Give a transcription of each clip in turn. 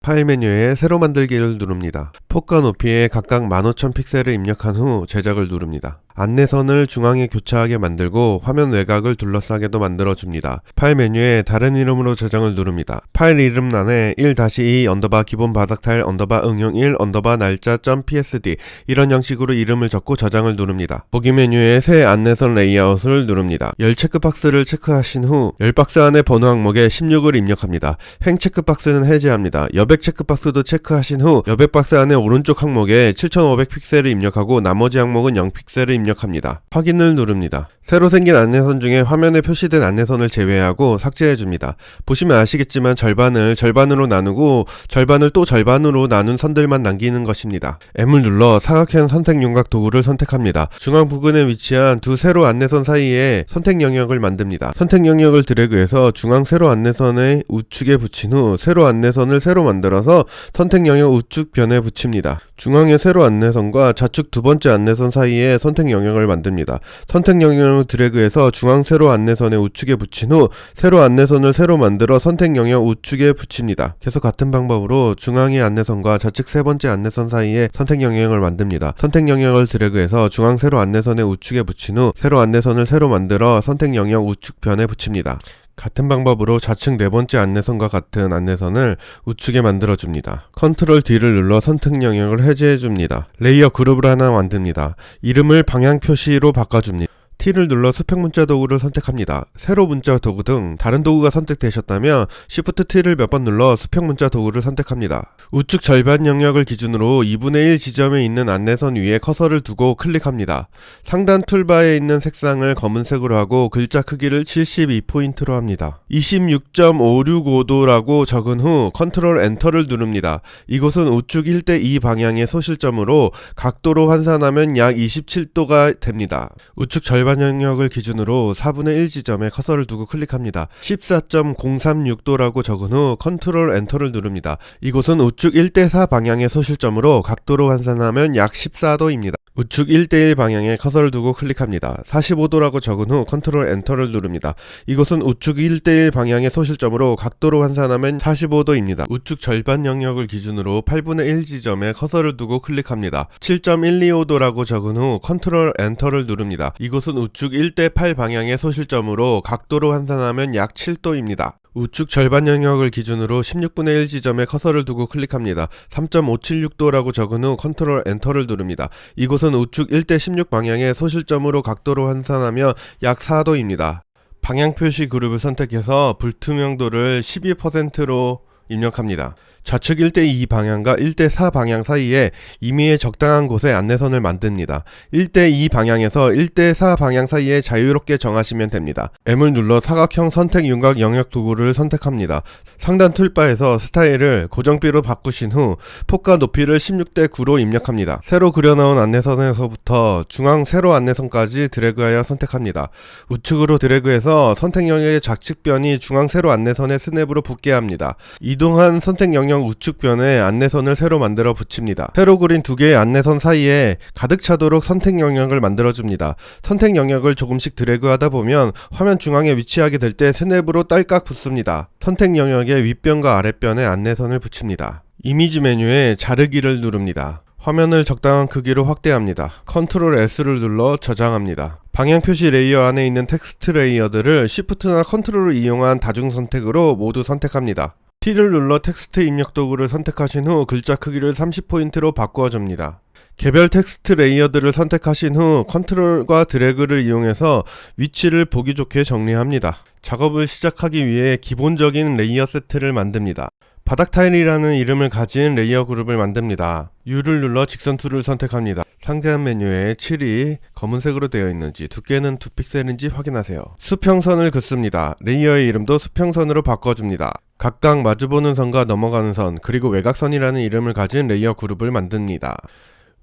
파일 메뉴에 새로 만들기를 누릅니다. 폭과 높이에 각각 15,000 픽셀을 입력한 후 제작을 누릅니다. 안내선을 중앙에 교차하게 만들고 화면 외곽을 둘러싸게도 만들어줍니다. 파일 메뉴에 다른 이름으로 저장을 누릅니다. 파일 이름란에 1-2 언더바 기본 바닥 타일 언더바 응용 1 언더바 날짜 .psd 이런 형식으로 이름을 적고 저장을 누릅니다. 보기 메뉴에 새 안내선 레이아웃을 누릅니다. 열 체크박스를 체크하신 후 열 박스 안에 번호 항목에 16을 입력합니다. 행 체크박스는 해제합니다. 여백 체크박스도 체크하신 후 여백 박스 안에 오른쪽 항목에 7500 픽셀을 입력하고 나머지 항목은 0 픽셀을 입력합니다. 확인을 누릅니다. 새로 생긴 안내선 중에 화면에 표시된 안내선을 제외하고 삭제해줍니다. 보시면 아시겠지만 절반을 절반으로 나누고 절반을 또 절반으로 나눈 선들만 남기는 것입니다. M을 눌러 사각형 선택 윤곽 도구를 선택합니다. 중앙 부근에 위치한 두 세로 안내선 사이에 선택 영역을 만듭니다. 선택 영역을 드래그해서 중앙 세로 안내선의 우측에 붙인 후 세로 안내선을 새로 만들어서 선택 영역 우측 변에 붙입니다. 중앙의 세로 안내선과 좌측 두 번째 안내선 사이에 선택 영역을 만듭니다. 선택 영역을 드래그해서 중앙 세로 안내선의 우측에 붙인 후 세로 안내선을 새로 만들어 선택 영역 우측에 붙입니다. 계속 같은 방법으로 중앙의 안내선과 좌측 세 번째 안내선 사이에 선택 영역을 만듭니다. 선택 영역을 드래그해서 중앙 세로 안내선의 우측에 붙인 후 세로 안내선을 새로 만들어 선택 영역 우측 변에 붙입니다. 같은 방법으로 좌측 네 번째 안내선과 같은 안내선을 우측에 만들어줍니다. 컨트롤 D를 눌러 선택 영역을 해제해줍니다. 레이어 그룹을 하나 만듭니다. 이름을 방향 표시로 바꿔줍니다. T를 눌러 수평 문자 도구를 선택합니다. 세로 문자 도구 등 다른 도구가 선택되셨다면 Shift T를 몇 번 눌러 수평 문자 도구를 선택합니다. 우측 절반 영역을 기준으로 2분의 1 지점에 있는 안내선 위에 커서를 두고 클릭합니다. 상단 툴바에 있는 색상을 검은색으로 하고 글자 크기를 72포인트로 합니다. 26.565도라고 적은 후 컨트롤 엔터를 누릅니다. 이곳은 우측 1:2 방향의 소실점으로 각도로 환산하면 약 27도가 됩니다. 우측 절반 영역을 기준으로 4분의 1 지점에 커서를 두고 클릭합니다. 14.036도라고 적은 후 컨트롤 엔터를 누릅니다. 이곳은 우측 1:4 방향의 소실점으로 각도로 환산하면 약 14도입니다. 우측 1:1 방향에 커서를 두고 클릭합니다. 45도라고 적은 후 컨트롤 엔터를 누릅니다. 이곳은 우측 1:1 방향의 소실점으로 각도로 환산하면 45도입니다. 우측 절반 영역을 기준으로 8분의 1 지점에 커서를 두고 클릭합니다. 7.125도라고 적은 후 컨트롤 엔터를 누릅니다. 이곳은 우측 1:8 방향의 소실점으로 각도로 환산하면 약 7도입니다. 우측 절반 영역을 기준으로 16분의 1 지점에 커서를 두고 클릭합니다. 3.576도라고 적은 후 컨트롤 엔터를 누릅니다. 이곳은 우측 1:16 방향의 소실점으로 각도로 환산하며 약 4도입니다. 방향 표시 그룹을 선택해서 불투명도를 12%로 입력합니다. 좌측 1:2 방향과 1:4 방향 사이에 임의의 적당한 곳에 안내선을 만듭니다. 1:2 방향에서 1:4 방향 사이에 자유롭게 정하시면 됩니다. M을 눌러 사각형 선택 윤곽 영역 도구를 선택합니다. 상단 툴바에서 스타일을 고정비로 바꾸신 후 폭과 높이를 16:9로 입력합니다. 새로 그려나온 안내선에서부터 중앙 세로 안내선까지 드래그하여 선택합니다. 우측으로 드래그해서 선택 영역의 좌측변이 중앙 세로 안내선의 스냅으로 붙게 합니다. 이동한 선택 영역 우측변에 안내선을 새로 만들어 붙입니다. 새로 그린 두 개의 안내선 사이에 가득 차도록 선택 영역을 만들어줍니다. 선택 영역을 조금씩 드래그하다 보면 화면 중앙에 위치하게 될 때 스냅으로 딸깍 붙습니다. 선택 영역의 윗변과 아랫변에 안내선을 붙입니다. 이미지 메뉴에 자르기를 누릅니다. 화면을 적당한 크기로 확대합니다. 컨트롤 S를 눌러 저장합니다. 방향 표시 레이어 안에 있는 텍스트 레이어들을 Shift나 컨트롤을 이용한 다중 선택으로 모두 선택합니다. T를 눌러 텍스트 입력 도구를 선택하신 후 글자 크기를 30포인트로 바꾸어줍니다. 개별 텍스트 레이어들을 선택하신 후 컨트롤과 드래그를 이용해서 위치를 보기 좋게 정리합니다. 작업을 시작하기 위해 기본적인 레이어 세트를 만듭니다. 바닥 타일이라는 이름을 가진 레이어 그룹을 만듭니다. U를 눌러 직선 툴을 선택합니다. 상단 메뉴에 7이 검은색으로 되어 있는지 두께는 2픽셀인지 확인하세요. 수평선을 긋습니다. 레이어의 이름도 수평선으로 바꿔줍니다. 각각 마주보는 선과 넘어가는 선 그리고 외곽선이라는 이름을 가진 레이어 그룹을 만듭니다.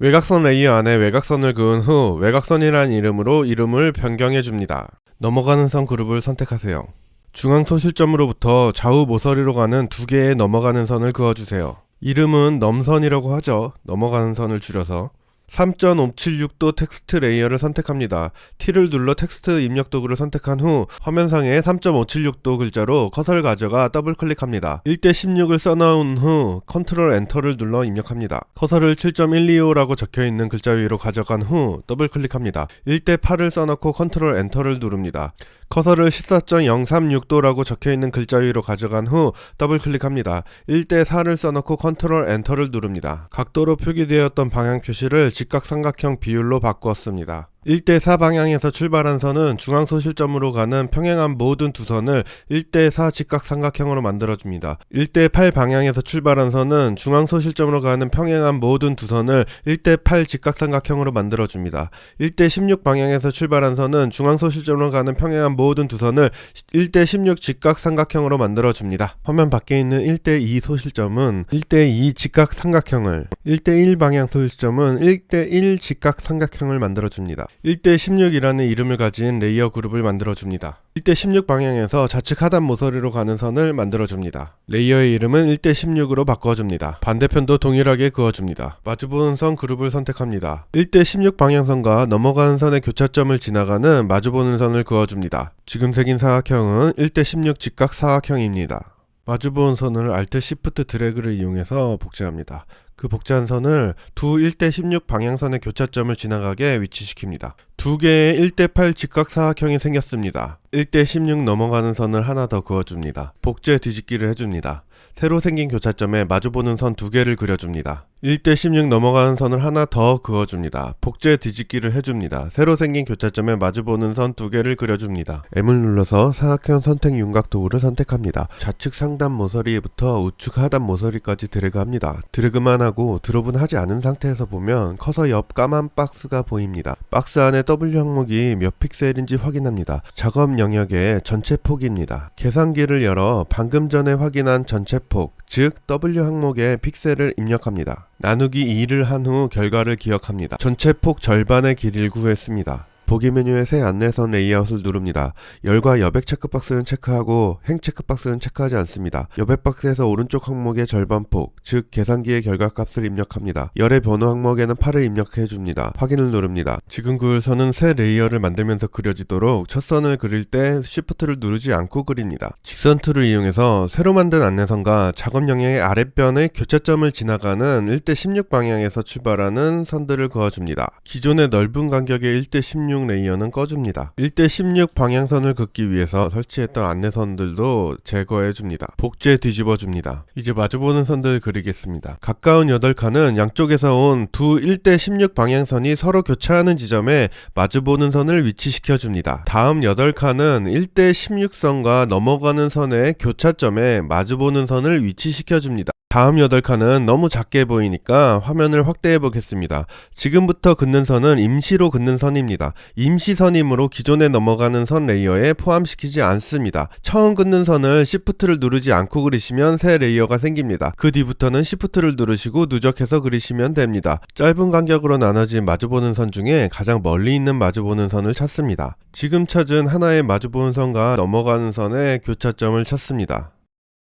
외곽선 레이어 안에 외곽선을 그은 후 외곽선이라는 이름으로 이름을 변경해줍니다. 넘어가는 선 그룹을 선택하세요. 중앙 소실점으로부터 좌우 모서리로 가는 두 개의 넘어가는 선을 그어주세요. 이름은 넘선이라고 하죠. 넘어가는 선을 줄여서. 3.576도 텍스트 레이어를 선택합니다. T를 눌러 텍스트 입력 도구를 선택한 후 화면상에 3.576도 글자로 커서를 가져가 더블 클릭합니다. 1대 16을 써놓은 후 컨트롤 엔터를 눌러 입력합니다. 커서를 7.125라고 적혀있는 글자 위로 가져간 후 더블 클릭합니다. 1대 8을 써놓고 컨트롤 엔터를 누릅니다. 커서를 14.036도라고 적혀있는 글자 위로 가져간 후 더블 클릭합니다. 1대 4를 써놓고 컨트롤 엔터를 누릅니다. 각도로 표기되었던 방향 표시를 직각삼각형 비율로 바꾸었습니다. 1대 4 방향에서 출발한 선은 중앙소 실점으로 가는 평행한 모든 두 선을 1대 4 직각삼각형으로 만들어줍니다. 1대 8 방향에서 출발한 선은 중앙소 실점으로 가는 평행한 모든 두 선을 1대 8 직각삼각형으로 만들어줍니다. 1대 16 방향에서 출발한 선은 중앙소 실점으로 가는 평행한 모든 두 선을 1대 16 직각삼각형으로 만들어줍니다. 화면 밖에 있는 1대 2 소실점은 1대 2 직각삼각형을, 1대 1 방향 소실점은 1대 1 직각삼각형을 만들어줍니다. 1대 16이라는 이름을 가진 레이어 그룹을 만들어줍니다. 1대 16 방향에서 좌측 하단 모서리로 가는 선을 만들어줍니다. 레이어의 이름은 1대 16으로 바꿔줍니다. 반대편도 동일하게 그어줍니다. 마주보는 선 그룹을 선택합니다. 1대 16 방향선과 넘어가는 선의 교차점을 지나가는 마주보는 선을 그어줍니다. 지금 새긴 사각형은 1대 16 직각 사각형입니다. 마주보는 선을 Alt Shift 드래그를 이용해서 복제합니다. 그 복제한 선을 두 1대 16 방향선의 교차점을 지나가게 위치시킵니다. 두 개의 1대 8 직각사각형이 생겼습니다. 1대 16 넘어가는 선을 하나 더 그어줍니다. 복제 뒤집기를 해줍니다. 새로 생긴 교차점에 마주보는 선 두 개를 그려줍니다. 1대 16 넘어가는 선을 하나 더 그어줍니다. 복제 뒤집기를 해줍니다. 새로 생긴 교차점에 마주보는 선 두 개를 그려줍니다. M을 눌러서 사각형 선택 윤곽 도구를 선택합니다. 좌측 상단 모서리부터 우측 하단 모서리까지 드래그합니다. 드래그만 하고 드롭은 하지 않은 상태에서 보면 커서 옆 까만 박스가 보입니다. 박스 안에 W 항목이 몇 픽셀인지 확인합니다. 작업 영역의 전체 폭입니다. 계산기를 열어 방금 전에 확인한 전체 폭, 즉 W 항목에 픽셀을 입력합니다. 나누기 2를 한 후 결과를 기억합니다. 전체 폭 절반의 길이를 구했습니다. 보기 메뉴의 새 안내선 레이아웃을 누릅니다. 열과 여백 체크박스는 체크하고 행 체크박스는 체크하지 않습니다. 여백 박스에서 오른쪽 항목의 절반폭, 즉 계산기의 결과값을 입력합니다. 열의 번호 항목에는 8을 입력해줍니다. 확인을 누릅니다. 지금 그을 선은 새 레이어를 만들면서 그려지도록 첫 선을 그릴 때 Shift를 누르지 않고 그립니다. 직선 툴을 이용해서 새로 만든 안내선과 작업 영역의 아랫변의 교차점을 지나가는 1대 16 방향에서 출발하는 선들을 그어줍니다. 기존의 넓은 간격의 1대 16 레이어는 꺼줍니다. 1대 16 방향선을 긋기 위해서 설치했던 안내선들도 제거해줍니다. 복제 뒤집어줍니다. 이제 마주보는 선들을 그리겠습니다. 가까운 8칸은 양쪽에서 온 두 1대 16 방향선이 서로 교차하는 지점에 마주보는 선을 위치시켜줍니다. 다음 8칸은 1대 16선과 넘어가는 선의 교차점에 마주보는 선을 위치시켜줍니다. 다음 8칸은 너무 작게 보이니까 화면을 확대해 보겠습니다. 지금부터 긋는 선은 임시로 긋는 선입니다. 임시선이므로 기존에 넘어가는 선 레이어에 포함시키지 않습니다. 처음 긋는 선을 Shift를 누르지 않고 그리시면 새 레이어가 생깁니다. 그 뒤부터는 Shift를 누르시고 누적해서 그리시면 됩니다. 짧은 간격으로 나눠진 마주보는 선 중에 가장 멀리 있는 마주보는 선을 찾습니다. 지금 찾은 하나의 마주보는 선과 넘어가는 선의 교차점을 찾습니다.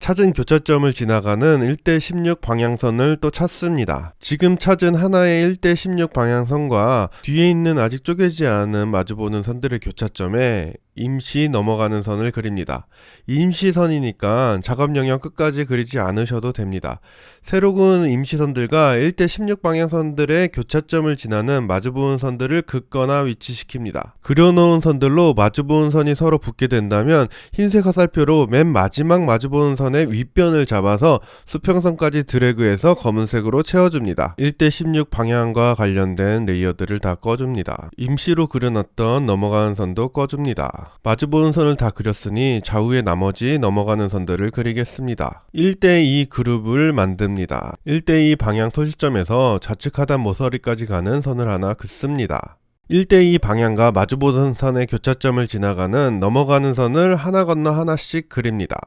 찾은 교차점을 지나가는 1대 16 방향선을 또 찾습니다. 지금 찾은 하나의 1대 16 방향선과 뒤에 있는 아직 쪼개지 않은 마주보는 선들의 교차점에 임시 넘어가는 선을 그립니다. 임시선이니까 작업 영역 끝까지 그리지 않으셔도 됩니다. 새로 그은 임시선들과 1대 16 방향선들의 교차점을 지나는 마주보는 선들을 긋거나 위치시킵니다. 그려놓은 선들로 마주보는 선이 서로 붙게 된다면 흰색 화살표로 맨 마지막 마주보는 선의 윗변을 잡아서 수평선까지 드래그해서 검은색으로 채워줍니다. 1대 16 방향과 관련된 레이어들을 다 꺼줍니다. 임시로 그려놨던 넘어가는 선도 꺼줍니다. 마주보는 선을 다 그렸으니 좌우의 나머지 넘어가는 선들을 그리겠습니다. 1대 2 그룹을 만듭니다. 1대 2 방향 소실점에서 좌측 하단 모서리까지 가는 선을 하나 긋습니다. 1대 2 방향과 마주보는 선의 교차점을 지나가는 넘어가는 선을 하나 건너 하나씩 그립니다.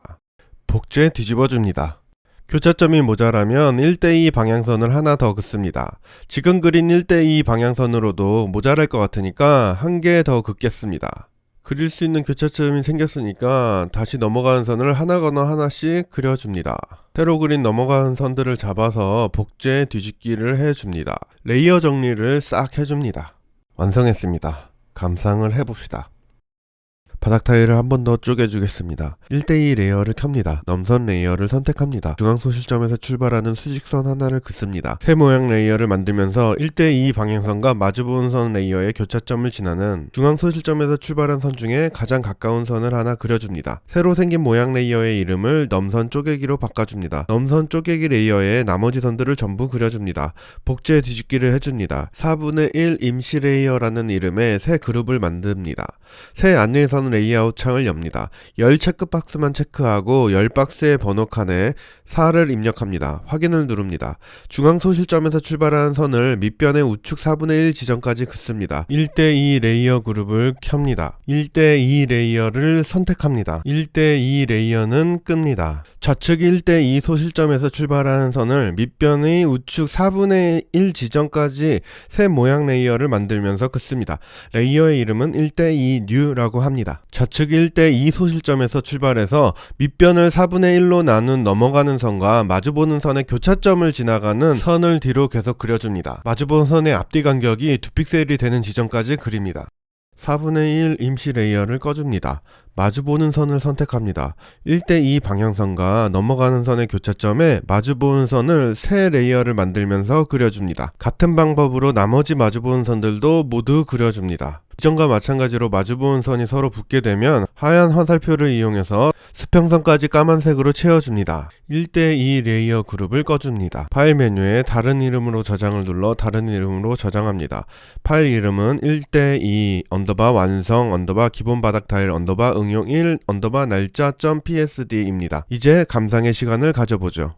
복제 뒤집어줍니다. 교차점이 모자라면 1대 2 방향선을 하나 더 긋습니다. 지금 그린 1대 2 방향선으로도 모자랄 것 같으니까 한 개 더 긋겠습니다. 그릴 수 있는 교차점이 생겼으니까 다시 넘어가는 선을 하나거나 하나씩 그려줍니다. 새로 그린 넘어가는 선들을 잡아서 복제 뒤집기를 해줍니다. 레이어 정리를 싹 해줍니다. 완성했습니다. 감상을 해봅시다. 바닥 타일을 한 번 더 쪼개주겠습니다. 1대2 레이어를 켭니다. 넘선 레이어를 선택합니다. 중앙 소실점에서 출발하는 수직선 하나를 긋습니다. 새 모양 레이어를 만들면서 1대2 방향선과 마주보는 선 레이어의 교차점을 지나는 중앙 소실점에서 출발한 선 중에 가장 가까운 선을 하나 그려줍니다. 새로 생긴 모양 레이어의 이름을 넘선 쪼개기로 바꿔줍니다. 넘선 쪼개기 레이어에 나머지 선들을 전부 그려줍니다. 복제 뒤집기를 해줍니다. 4분의 1 임시 레이어라는 이름의 새 그룹을 만듭니다. 새 안내선 레이아웃 창을 엽니다. 열 체크박스만 체크하고 열 박스의 번호 칸에 4를 입력합니다. 확인을 누릅니다. 중앙 소실점에서 출발하는 선을 밑변의 우측 4분의 1 지점까지 긋습니다. 1대2 레이어 그룹을 켭니다. 1대2 레이어를 선택합니다. 1대2 레이어는 끕니다. 좌측 1대2 소실점에서 출발하는 선을 밑변의 우측 4분의 1 지점까지 새 모양 레이어를 만들면서 긋습니다. 레이어의 이름은 1대2 뉴라고 합니다. 좌측 1대2 소실점에서 출발해서 밑변을 4분의 1로 나눈 넘어가는 선과 마주보는 선의 교차점을 지나가는 선을 뒤로 계속 그려줍니다. 마주보는 선의 앞뒤 간격이 2픽셀이 되는 지점까지 그립니다. 4분의 1 임시 레이어를 꺼줍니다. 마주보는 선을 선택합니다. 1대2 방향선과 넘어가는 선의 교차점에 마주보는 선을 새 레이어를 만들면서 그려줍니다. 같은 방법으로 나머지 마주보는 선들도 모두 그려줍니다. 이전과 마찬가지로 마주보는 선이 서로 붙게 되면 하얀 화살표를 이용해서 수평선까지 까만색으로 채워줍니다. 1대2 레이어 그룹을 꺼줍니다. 파일 메뉴에 다른 이름으로 저장을 눌러 다른 이름으로 저장합니다. 파일 이름은 1대2 언더바 완성 언더바 기본 바닥 타일 언더바 응용 1 언더바 날짜.psd입니다. 이제 감상의 시간을 가져보죠.